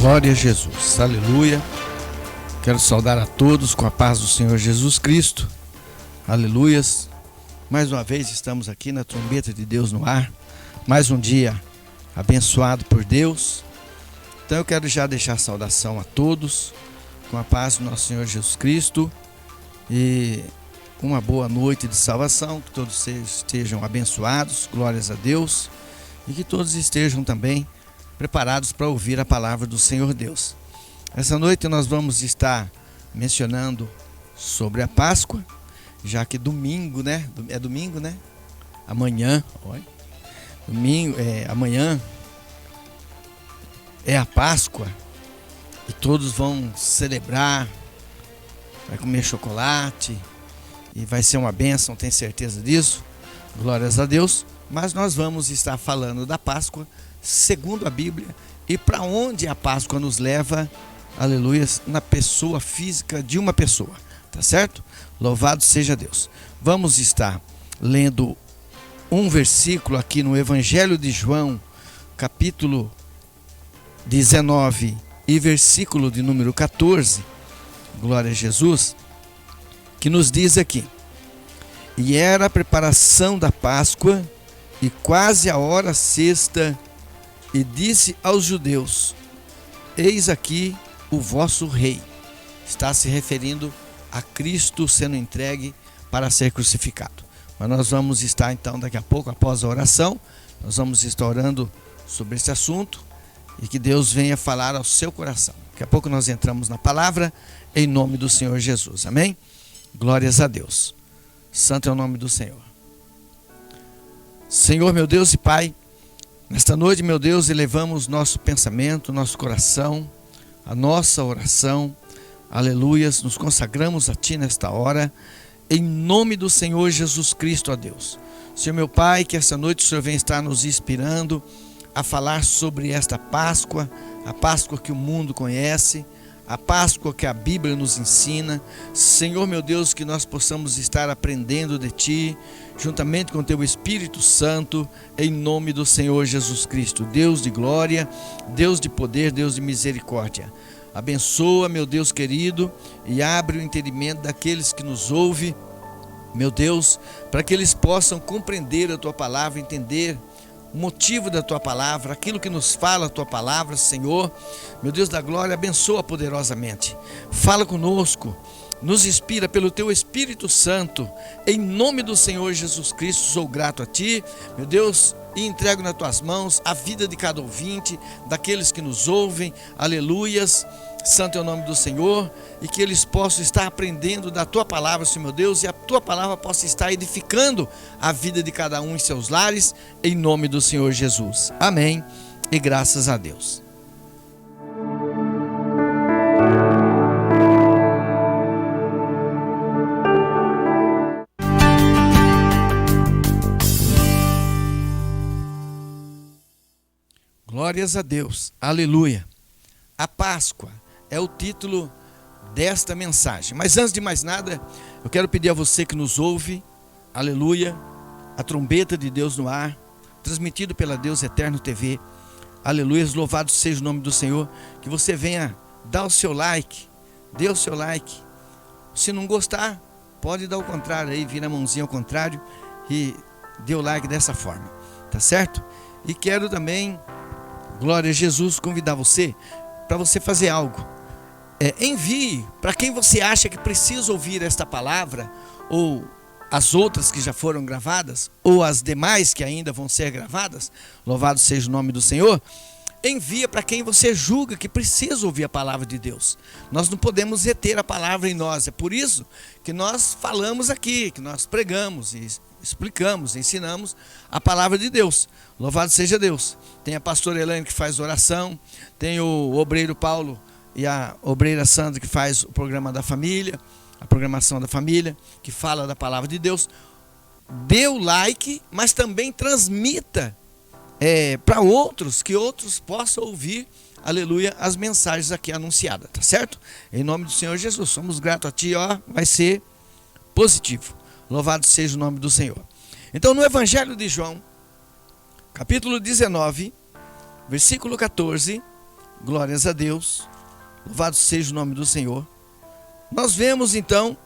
Glória a Jesus, aleluia. Quero saudar a todos com a paz do Senhor Jesus Cristo, aleluias. Mais uma vez estamos aqui na trombeta de Deus no ar, mais um dia abençoado por Deus. Então eu quero já deixar saudação a todos, com a paz do nosso Senhor Jesus Cristo, e uma boa noite de salvação, que todos estejam abençoados, glórias a Deus, e que todos estejam também preparados para ouvir a palavra do Senhor Deus. Essa noite nós vamos estar mencionando sobre a Páscoa, já que domingo, né? É domingo, né? Amanhã, amanhã é a Páscoa e todos vão celebrar, vai comer chocolate e vai ser uma bênção, tenho certeza disso, glórias a Deus. Mas nós vamos estar falando da Páscoa segundo a Bíblia e para onde a Páscoa nos leva, aleluia, na pessoa física de uma pessoa, tá certo? Louvado seja Deus. Vamos estar lendo um versículo aqui no Evangelho de João, capítulo 19 e versículo de número 14, glória a Jesus, que nos diz aqui: e era a preparação da Páscoa e quase a hora sexta, e disse aos judeus: eis aqui o vosso rei. Está se referindo a Cristo sendo entregue para ser crucificado. Mas nós vamos estar então daqui a pouco, após a oração, nós vamos estar orando sobre esse assunto e que Deus venha falar ao seu coração. Daqui a pouco nós entramos na palavra em nome do Senhor Jesus. Amém? Glórias a Deus. Santo é o nome do Senhor. Senhor, meu Deus e Pai, nesta noite, meu Deus, elevamos nosso pensamento, nosso coração, a nossa oração, aleluias, nos consagramos a Ti nesta hora, em nome do Senhor Jesus Cristo, ó Deus. Senhor meu Pai, que esta noite o Senhor venha estar nos inspirando a falar sobre esta Páscoa, a Páscoa que o mundo conhece, a Páscoa que a Bíblia nos ensina. Senhor meu Deus, que nós possamos estar aprendendo de Ti, juntamente com Teu Espírito Santo, em nome do Senhor Jesus Cristo. Deus de glória, Deus de poder, Deus de misericórdia. Abençoa, meu Deus querido, e abre o entendimento daqueles que nos ouvem, meu Deus, para que eles possam compreender a Tua palavra, entender o motivo da Tua palavra, aquilo que nos fala a Tua palavra, Senhor. Meu Deus da glória, abençoa poderosamente. Fala conosco, nos inspira pelo Teu Espírito Santo. Em nome do Senhor Jesus Cristo, sou grato a Ti, meu Deus, e entrego nas Tuas mãos a vida de cada ouvinte, daqueles que nos ouvem, aleluias. Santo é o nome do Senhor, e que eles possam estar aprendendo da Tua palavra, Senhor meu Deus, e a Tua palavra possa estar edificando a vida de cada um em seus lares, em nome do Senhor Jesus. Amém, e graças a Deus. Glórias a Deus, aleluia. A Páscoa é o título desta mensagem. Mas antes de mais nada, eu quero pedir a você que nos ouve, aleluia, a trombeta de Deus no ar, transmitido pela Deus Eterno TV, aleluia, louvado seja o nome do Senhor, que você venha dar o seu like, dê o seu like. Se não gostar, pode dar o contrário aí, vira a mãozinha ao contrário e dê o like dessa forma, tá certo? E quero também, glória a Jesus, convidar você para você fazer algo. Envie para quem você acha que precisa ouvir esta palavra, ou as outras que já foram gravadas, ou as demais que ainda vão ser gravadas, louvado seja o nome do Senhor. Envia para quem você julga que precisa ouvir a palavra de Deus. Nós não podemos reter a palavra em nós, é por isso que nós falamos aqui, que nós pregamos e explicamos, ensinamos a palavra de Deus. Louvado seja Deus. Tem a pastora Elaine que faz oração, tem o obreiro Paulo e a obreira Sandra que faz o programa da família, a programação da família, que fala da palavra de Deus. Dê o like, mas também transmita para outros, que outros possam ouvir, aleluia, as mensagens aqui anunciadas, tá certo? Em nome do Senhor Jesus, somos gratos a Ti, vai ser positivo. Louvado seja o nome do Senhor. Então, no Evangelho de João, capítulo 19, versículo 14, Glórias a Deus. Louvado seja o nome do Senhor. Nós vemos então,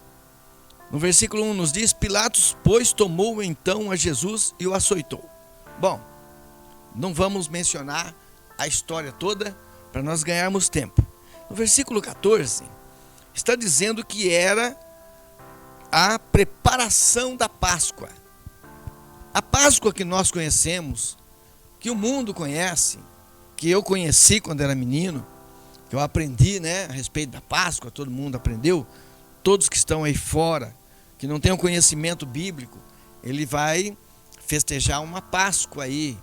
no versículo 1 nos diz: Pilatos, pois, tomou então a Jesus e o açoitou. Bom, não vamos mencionar a história toda para nós ganharmos tempo. No versículo 14, está dizendo que era a preparação da Páscoa. A Páscoa que nós conhecemos, que o mundo conhece, que eu conheci quando era menino, que eu aprendi, a respeito da Páscoa, todo mundo aprendeu. Todos que estão aí fora, que não tem um conhecimento bíblico, ele vai festejar uma Páscoa aí.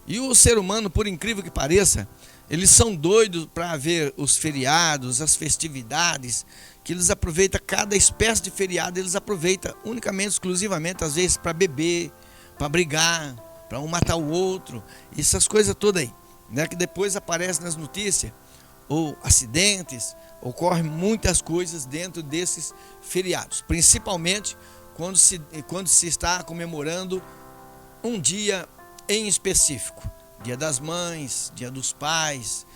E o ser humano, por incrível que pareça, eles são doidos para ver os feriados, as festividades, que eles aproveitam, cada espécie de feriado eles aproveitam unicamente, exclusivamente, às vezes para beber, para brigar, para um matar o outro, essas coisas todas aí, que depois aparecem nas notícias, ou acidentes, ocorrem muitas coisas dentro desses feriados, principalmente quando se está comemorando um dia em específico, Dia das Mães, Dia dos Pais,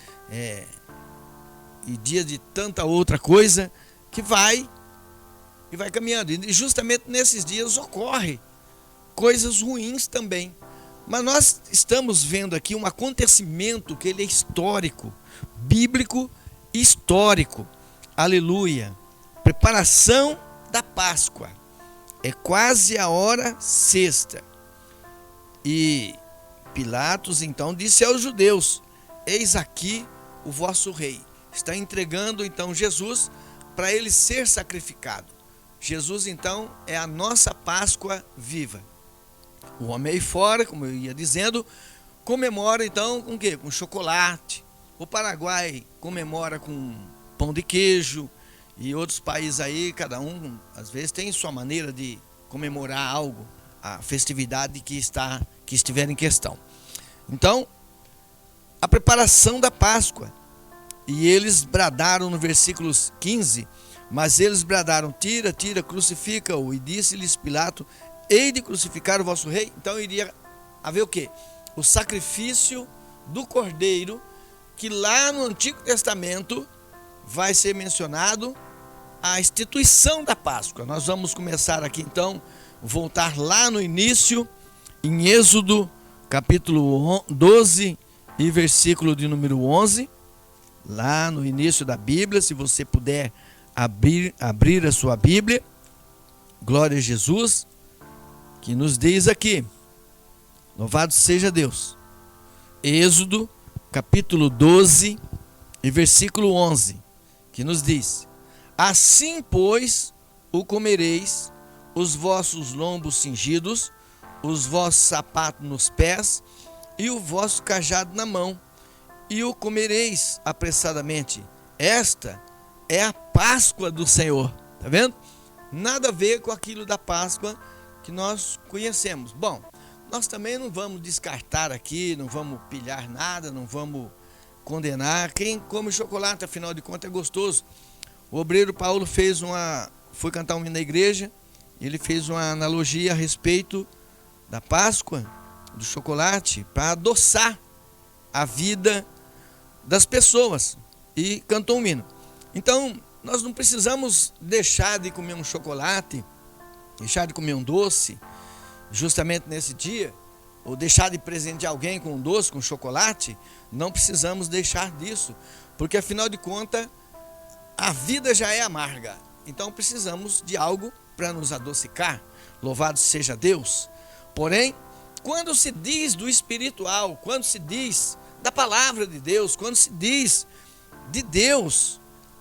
e dia de tanta outra coisa que vai caminhando. E justamente nesses dias ocorre coisas ruins também. Mas nós estamos vendo aqui um acontecimento que ele é histórico, bíblico e histórico. Aleluia. Preparação da Páscoa. É quase a hora sexta. E Pilatos então disse aos judeus: eis aqui o vosso rei. Está entregando então Jesus para ele ser sacrificado. Jesus então é a nossa Páscoa viva. O homem aí fora, como eu ia dizendo, comemora então com o quê? Com chocolate. O Paraguai comemora com pão de queijo. E outros países aí, cada um às vezes tem sua maneira de comemorar algo, a festividade que estiver em questão. Então, a preparação da Páscoa. E eles bradaram no versículo 15, mas eles bradaram: tira, tira, crucifica-o. E disse-lhes Pilato: hei de crucificar o vosso rei? Então iria haver o quê? O sacrifício do cordeiro, que lá no Antigo Testamento vai ser mencionado a instituição da Páscoa. Nós vamos começar aqui então, voltar lá no início, em Êxodo capítulo 12 e versículo de número 11, lá no início da Bíblia. Se você puder abrir a sua Bíblia, glória a Jesus, que nos diz aqui, louvado seja Deus, Êxodo capítulo 12 e versículo 11, que nos diz: assim, pois, o comereis, os vossos lombos cingidos, os vossos sapatos nos pés e o vosso cajado na mão, e o comereis apressadamente. Esta é a Páscoa do Senhor. Tá vendo? Nada a ver com aquilo da Páscoa que nós conhecemos. Bom, nós também não vamos descartar aqui, não vamos pilhar nada, não vamos condenar. Quem come chocolate, afinal de contas, é gostoso. O obreiro Paulo foi cantar um hino na igreja, ele fez uma analogia a respeito da Páscoa, do chocolate, para adoçar a vida das pessoas, e cantou um hino. Então, nós não precisamos deixar de comer um chocolate, deixar de comer um doce, justamente nesse dia, ou deixar de presentear alguém com um doce, com chocolate. Não precisamos deixar disso, porque afinal de contas, a vida já é amarga. Então precisamos de algo para nos adocicar. Louvado seja Deus. Porém, quando se diz do espiritual, quando se diz da palavra de Deus, quando se diz de Deus,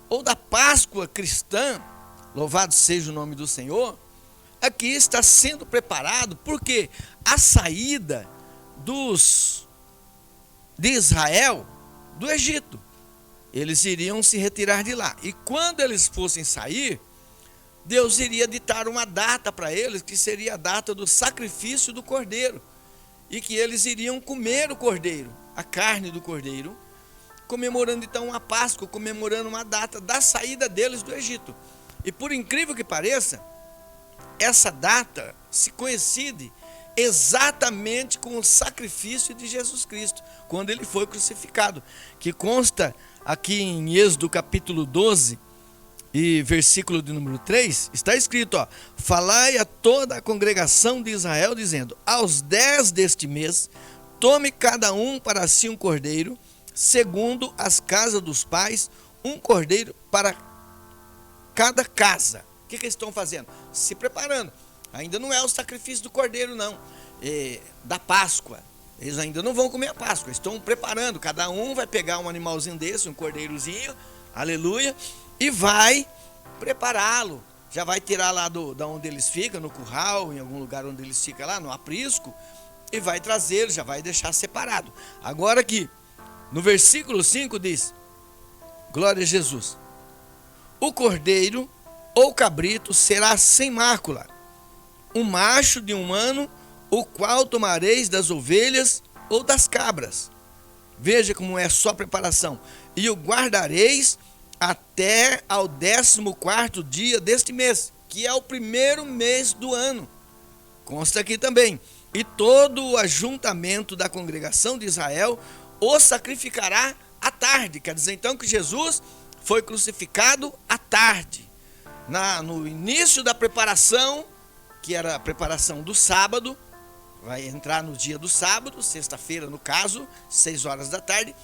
ou da Páscoa cristã, louvado seja o nome do Senhor, aqui está sendo preparado, porque a saída de Israel do Egito, eles iriam se retirar de lá, e quando eles fossem sair, Deus iria ditar uma data para eles, que seria a data do sacrifício do cordeiro, e que eles iriam comer o cordeiro, a carne do cordeiro, comemorando então a Páscoa, comemorando uma data da saída deles do Egito. E por incrível que pareça, essa data se coincide exatamente com o sacrifício de Jesus Cristo, quando ele foi crucificado, que consta aqui em Êxodo capítulo 12 e versículo de número 3, está escrito, ó: falai a toda a congregação de Israel, dizendo: aos 10 deste mês, tome cada um para si um cordeiro, segundo as casas dos pais, um cordeiro para cada casa. O que eles estão fazendo? Se preparando. Ainda não é o sacrifício do cordeiro, não, da Páscoa. Eles ainda não vão comer a Páscoa, estão preparando. Cada um vai pegar um animalzinho desse, um cordeirozinho, aleluia, e vai prepará-lo. Já vai tirar lá da onde eles ficam, no curral, em algum lugar onde eles ficam lá, no aprisco, e vai trazê-lo, já vai deixar separado. Agora aqui, no versículo 5 diz: glória a Jesus, o cordeiro ou cabrito será sem mácula, um macho de 1 ano, o qual tomareis das ovelhas ou das cabras. Veja como é só preparação. E o guardareis até ao 14º dia deste mês, que é o primeiro mês do ano. Consta aqui também: e todo o ajuntamento da congregação de Israel o sacrificará à tarde. Quer dizer então que Jesus foi crucificado à tarde, no início da preparação, que era a preparação do sábado. Vai entrar no dia do sábado, sexta-feira no caso, 6 horas da tarde.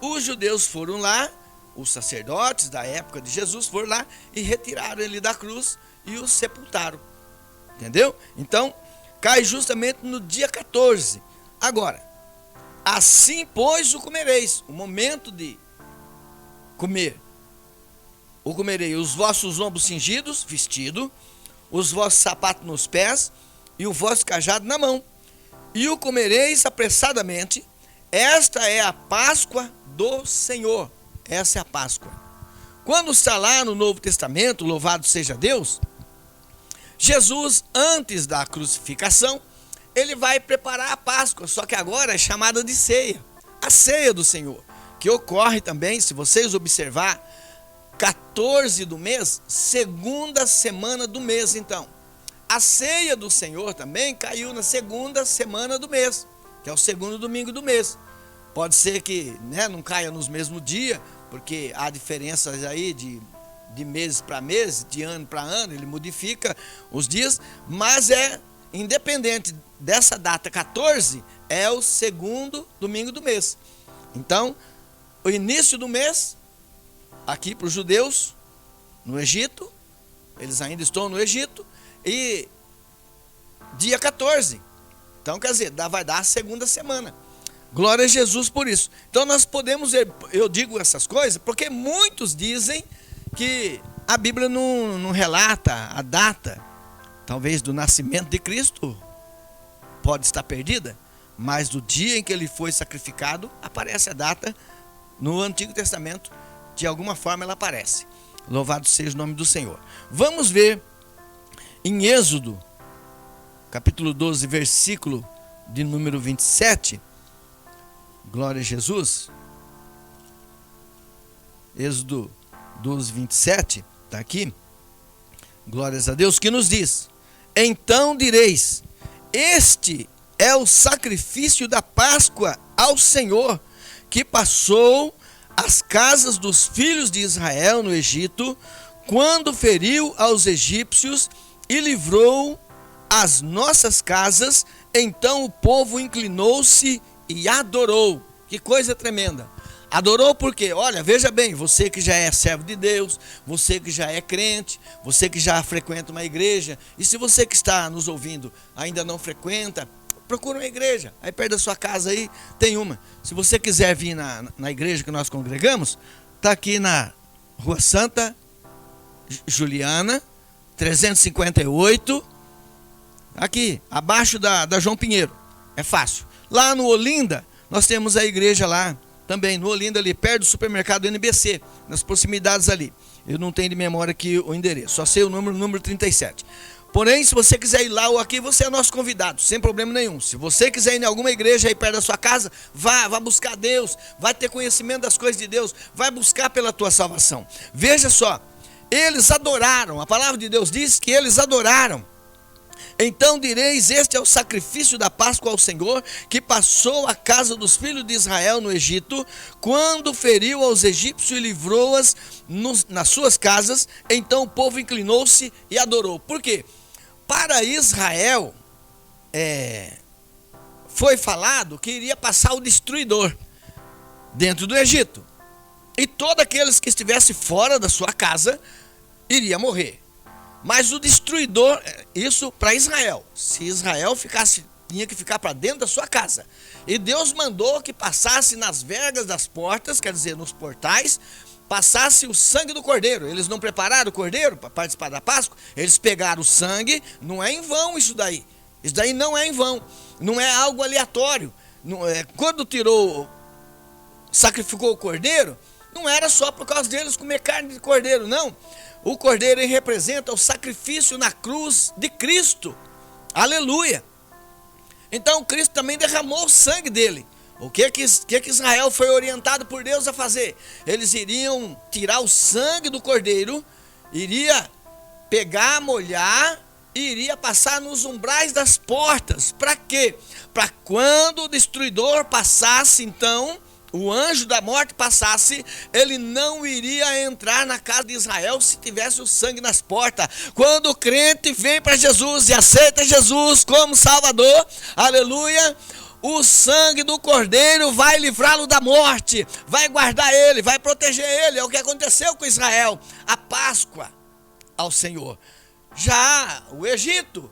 Os judeus foram lá, os sacerdotes da época de Jesus foram lá e retiraram ele da cruz e o sepultaram. Entendeu? Então, cai justamente no dia 14. Agora, assim pois o comereis, o momento de comer. O comerei os vossos lombos cingidos, vestido, os vossos sapatos nos pés e o vosso cajado na mão. E o comereis apressadamente. Esta é a Páscoa do Senhor. Essa é a Páscoa. Quando está lá no Novo Testamento, louvado seja Deus, Jesus, antes da crucificação, ele vai preparar a Páscoa, só que agora é chamada de ceia. A ceia do Senhor, que ocorre também, se vocês observar, 14 do mês, segunda semana do mês. Então, a ceia do Senhor também caiu na segunda semana do mês, que é o segundo domingo do mês. Pode ser que, não caia nos mesmos dias, porque há diferenças aí de mês para mês, de ano para ano, ele modifica os dias, mas independente dessa data 14, é o segundo domingo do mês. Então, o início do mês, aqui para os judeus, no Egito, eles ainda estão no Egito, e dia 14, então quer dizer, vai dar a segunda semana. Glória a Jesus por isso. Então nós podemos ver, eu digo essas coisas, porque muitos dizem que a Bíblia não relata a data, talvez do nascimento de Cristo, pode estar perdida, mas do dia em que ele foi sacrificado, aparece a data no Antigo Testamento, de alguma forma ela aparece. Louvado seja o nome do Senhor. Vamos ver em Êxodo, capítulo 12, versículo de número 27, glória a Jesus. Êxodo 12, 27, está aqui, glórias a Deus, que nos diz: então direis, este é o sacrifício da Páscoa ao Senhor, que passou as casas dos filhos de Israel no Egito, quando feriu aos egípcios e livrou as nossas casas. Então o povo inclinou-se e adorou. Que coisa tremenda. Adorou por quê? Olha, veja bem, você que já é servo de Deus, você que já é crente, você que já frequenta uma igreja, e se você que está nos ouvindo ainda não frequenta, procura uma igreja, aí perto da sua casa aí tem uma. Se você quiser vir na igreja que nós congregamos, está aqui na Rua Santa Juliana, 358, aqui, abaixo da João Pinheiro, é fácil. Lá no Olinda, nós temos a igreja lá, também no Olinda, ali perto do supermercado NBC, nas proximidades ali. Eu não tenho de memória aqui o endereço, só sei o número 37. Porém, se você quiser ir lá ou aqui, você é nosso convidado, sem problema nenhum. Se você quiser ir em alguma igreja aí perto da sua casa, vá buscar Deus, vai ter conhecimento das coisas de Deus, vai buscar pela tua salvação. Veja só, eles adoraram, a palavra de Deus diz que eles adoraram Então direis: este é o sacrifício da Páscoa ao Senhor, que passou a casa dos filhos de Israel no Egito, quando feriu aos egípcios e livrou-as nas suas casas. Então o povo inclinou-se e adorou. Por quê? Para Israel, foi falado que iria passar o destruidor dentro do Egito. E todos aqueles que estivessem fora da sua casa iria morrer. Mas o destruidor, isso para Israel. Se Israel ficasse, tinha que ficar para dentro da sua casa. E Deus mandou que passasse nas vergas das portas, quer dizer, nos portais, passasse o sangue do cordeiro. Eles não prepararam o cordeiro para participar da Páscoa. Eles pegaram o sangue, não é em vão isso daí. Isso daí não é em vão. Não é algo aleatório. Quando sacrificou o cordeiro, não era só por causa deles comer carne de cordeiro, não. O cordeiro representa o sacrifício na cruz de Cristo. Aleluia. Então Cristo também derramou o sangue dele. O que Israel foi orientado por Deus a fazer? Eles iriam tirar o sangue do cordeiro, iria pegar, molhar e iria passar nos umbrais das portas. Para quê? Para quando o destruidor passasse, então, o anjo da morte passasse, ele não iria entrar na casa de Israel se tivesse o sangue nas portas. Quando o crente vem para Jesus e aceita Jesus como Salvador, aleluia, o sangue do Cordeiro vai livrá-lo da morte, vai guardar ele, vai proteger ele. É o que aconteceu com Israel, a Páscoa ao Senhor. Já o Egito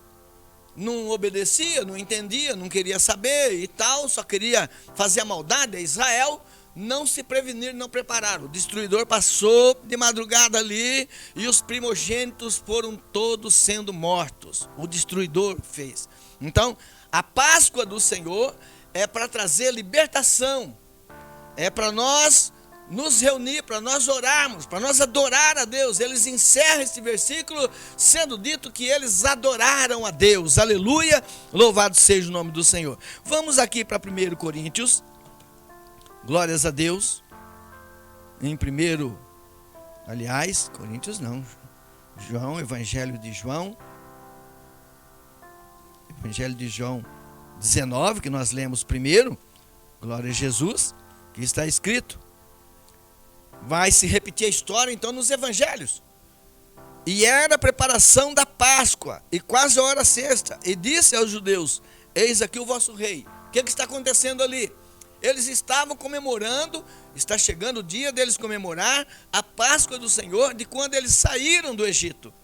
não obedecia, não entendia, não queria saber e tal, só queria fazer a maldade. Israel não se prevenir, não prepararam. O destruidor passou de madrugada ali e os primogênitos foram todos sendo mortos. O destruidor fez. Então, a Páscoa do Senhor é para trazer libertação, é para nós nos reunir, para nós orarmos, para nós adorar a Deus. Eles encerram esse versículo sendo dito que eles adoraram a Deus. Aleluia, louvado seja o nome do Senhor. Vamos aqui para 1 Coríntios, glórias a Deus. Em Coríntios não, João, Evangelho de João 19, que nós lemos primeiro, glória a Jesus, que está escrito. Vai se repetir a história então nos evangelhos. E era a preparação da Páscoa, e quase a hora sexta, e disse aos judeus: eis aqui o vosso rei. O que está acontecendo ali? Eles estavam comemorando, está chegando o dia deles comemorar a Páscoa do Senhor, de quando eles saíram do Egito.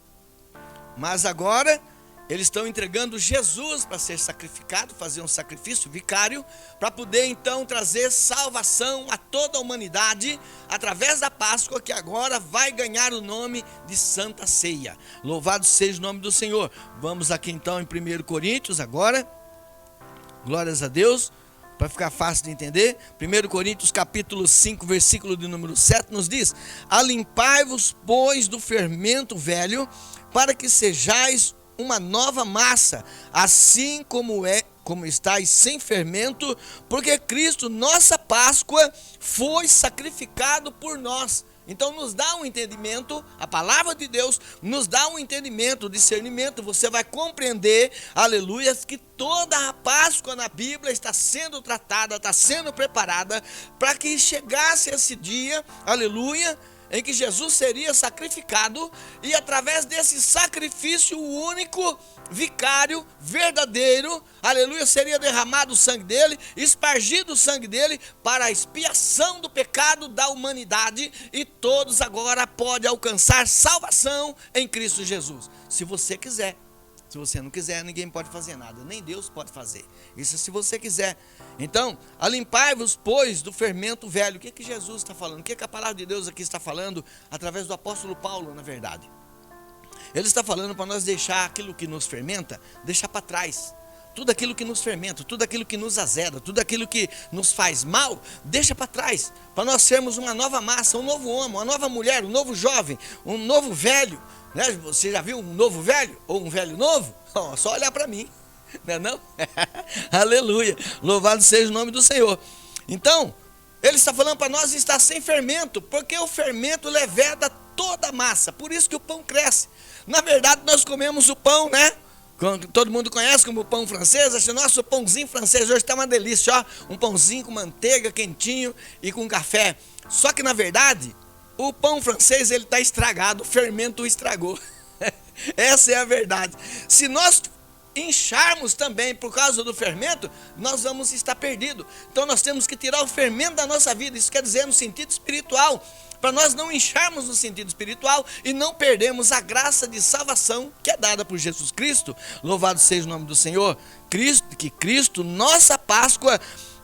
Mas agora eles estão entregando Jesus para ser sacrificado, fazer um sacrifício vicário, para poder então trazer salvação a toda a humanidade, através da Páscoa, que agora vai ganhar o nome de Santa Ceia. Louvado seja o nome do Senhor. Vamos aqui então em 1 Coríntios agora, glórias a Deus, para ficar fácil de entender. 1 Coríntios capítulo 5, versículo de número 7, nos diz: alimpai-vos, pois, do fermento velho, para que sejais uma nova massa, assim como estáis sem fermento, porque Cristo, nossa Páscoa, foi sacrificado por nós. Então nos dá um entendimento, a palavra de Deus nos dá um entendimento, um discernimento. Você vai compreender, aleluia, que toda a Páscoa na Bíblia está sendo tratada, está sendo preparada, para que chegasse esse dia, aleluia, em que Jesus seria sacrificado, e através desse sacrifício, o único vicário verdadeiro, aleluia, seria derramado o sangue dele, espargido o sangue dele, para a expiação do pecado da humanidade, e todos agora podem alcançar salvação em Cristo Jesus, se você quiser. Se você não quiser, ninguém pode fazer nada, nem Deus pode fazer. Isso se você quiser. Então, alimpai-vos, pois, do fermento velho. O que Jesus está falando? O que a palavra de Deus aqui está falando? Através do apóstolo Paulo, na verdade. Ele está falando para nós deixar aquilo que nos fermenta, deixar para trás. Tudo aquilo que nos fermenta, tudo aquilo que nos azeda, tudo aquilo que nos faz mal, deixa para trás. Para nós sermos uma nova massa, um novo homem, uma nova mulher, um novo jovem, um novo velho. Né? Você já viu um novo velho? Ou um velho novo? Oh, só olhar para mim, não é não? Aleluia, louvado seja o nome do Senhor. Então, ele está falando para nós estar sem fermento, porque o fermento leveda toda a massa, por isso que o pão cresce. Na verdade nós comemos o pão, né? Todo mundo conhece como pão francês. Acho que nosso pãozinho francês hoje está uma delícia, ó. Um pãozinho com manteiga, quentinho e com café. Só que na verdade, o pão francês ele está estragado, o fermento o estragou. Essa é a verdade. Se nós incharmos também por causa do fermento, nós vamos estar perdidos. Então nós temos que tirar o fermento da nossa vida. Isso quer dizer no sentido espiritual, para nós não incharmos no sentido espiritual e não perdermos a graça de salvação que é dada por Jesus Cristo. Louvado seja o nome do Senhor. Cristo, nossa Páscoa,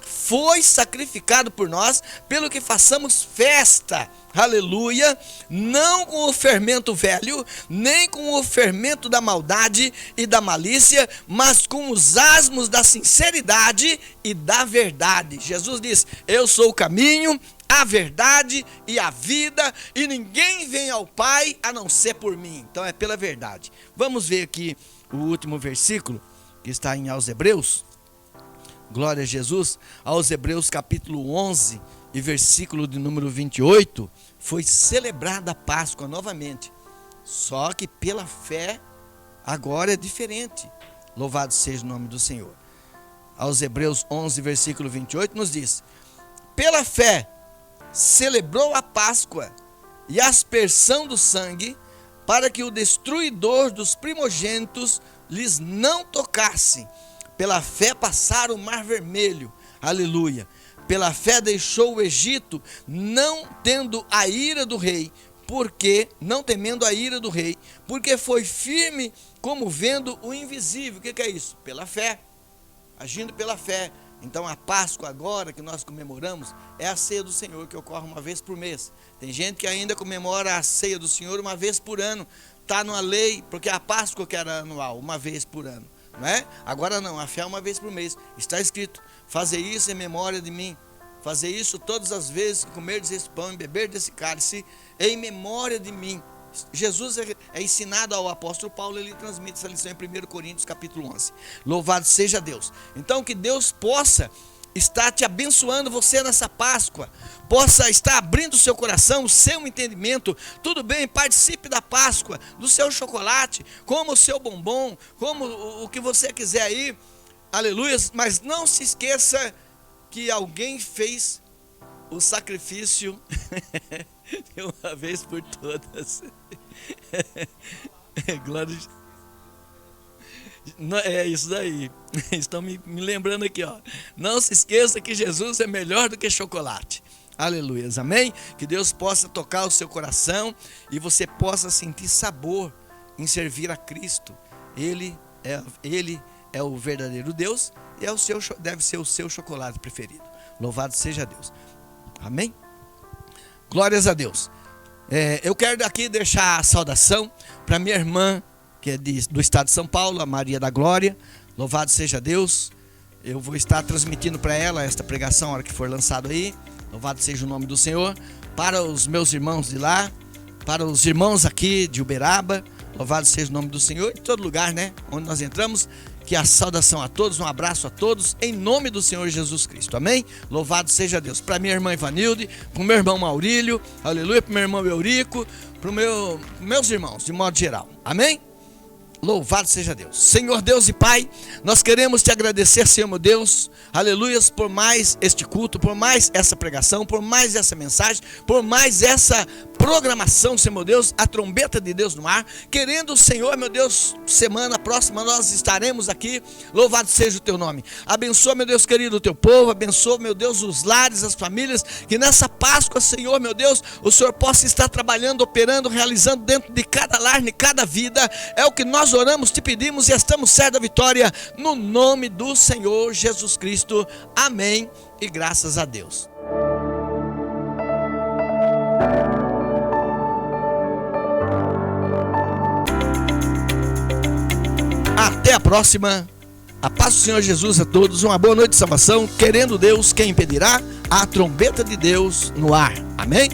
foi sacrificado por nós, pelo que façamos festa, aleluia, não com o fermento velho, nem com o fermento da maldade e da malícia, mas com os asmos da sinceridade e da verdade. Jesus diz: eu sou o caminho, a verdade e a vida, e ninguém vem ao Pai a não ser por mim. Então é pela verdade. Vamos ver aqui o último versículo, que está em aos Hebreus. Glória a Jesus. Aos Hebreus capítulo 11 e versículo de número 28, foi celebrada a Páscoa novamente, só que pela fé agora é diferente. Louvado seja o nome do Senhor. Aos Hebreus 11 versículo 28 nos diz: pela fé celebrou a Páscoa e a aspersão do sangue, para que o destruidor dos primogênitos lhes não tocasse. Pela fé passaram o mar vermelho, aleluia. Pela fé deixou o Egito, não temendo a ira do rei, porque foi firme como vendo o invisível. O que é isso? Pela fé, agindo pela fé. Então a Páscoa agora que nós comemoramos é a ceia do Senhor, que ocorre uma vez por mês. Tem gente que ainda comemora a ceia do Senhor uma vez por ano. Está numa lei, porque a Páscoa que era anual, uma vez por ano. Não é? Agora não, a fé é uma vez por mês. Está escrito: fazer isso em memória de mim. Fazer isso todas as vezes que comerdes esse pão e beber desse cálice, em memória de mim. Jesus é ensinado ao apóstolo Paulo, ele transmite essa lição em 1 Coríntios capítulo 11. Louvado seja Deus. Então que Deus possa estar te abençoando você nessa Páscoa, possa estar abrindo o seu coração, o seu entendimento. Tudo bem, participe da Páscoa, do seu chocolate, como o seu bombom, como o que você quiser aí, aleluia, mas não se esqueça que alguém fez o sacrifício de uma vez por todas. Glória a Deus. É isso daí. Estão me lembrando aqui, ó. Não se esqueça que Jesus é melhor do que chocolate. Aleluia, amém? Que Deus possa tocar o seu coração e você possa sentir sabor em servir a Cristo. Ele é o verdadeiro Deus e deve ser o seu chocolate preferido. Louvado seja Deus. Amém? Glórias a Deus. Eu quero aqui deixar a saudação para minha irmã, que é do estado de São Paulo, a Maria da Glória. Louvado seja Deus. Eu vou estar transmitindo para ela esta pregação na hora que for lançado aí. Louvado seja o nome do Senhor. Para os meus irmãos de lá, para os irmãos aqui de Uberaba, louvado seja o nome do Senhor. Em todo lugar, né, onde nós entramos, que a saudação a todos, um abraço a todos, em nome do Senhor Jesus Cristo, amém? Louvado seja Deus. Para minha irmã Ivanilde, para o meu irmão Maurílio, aleluia, para o meu irmão Eurico, para meus irmãos, de modo geral, amém? Louvado seja Deus. Senhor Deus e Pai, nós queremos te agradecer, Senhor meu Deus, aleluias, por mais este culto, por mais essa pregação, por mais essa mensagem, por mais essa programação, Senhor meu Deus, a trombeta de Deus no ar. Querendo, Senhor meu Deus, semana próxima nós estaremos aqui. Louvado seja o teu nome. Abençoa, meu Deus querido, o teu povo. Abençoa, meu Deus, os lares, as famílias. Que nessa Páscoa, Senhor meu Deus, o Senhor possa estar trabalhando, operando, realizando dentro de cada lar, de cada vida. É o que nós oramos, te pedimos e estamos certos da vitória, no nome do Senhor Jesus Cristo. Amém e graças a Deus. Até a próxima. A paz do Senhor Jesus a todos. Uma boa noite de salvação. Querendo Deus, quem impedirá? A trombeta de Deus no ar. Amém?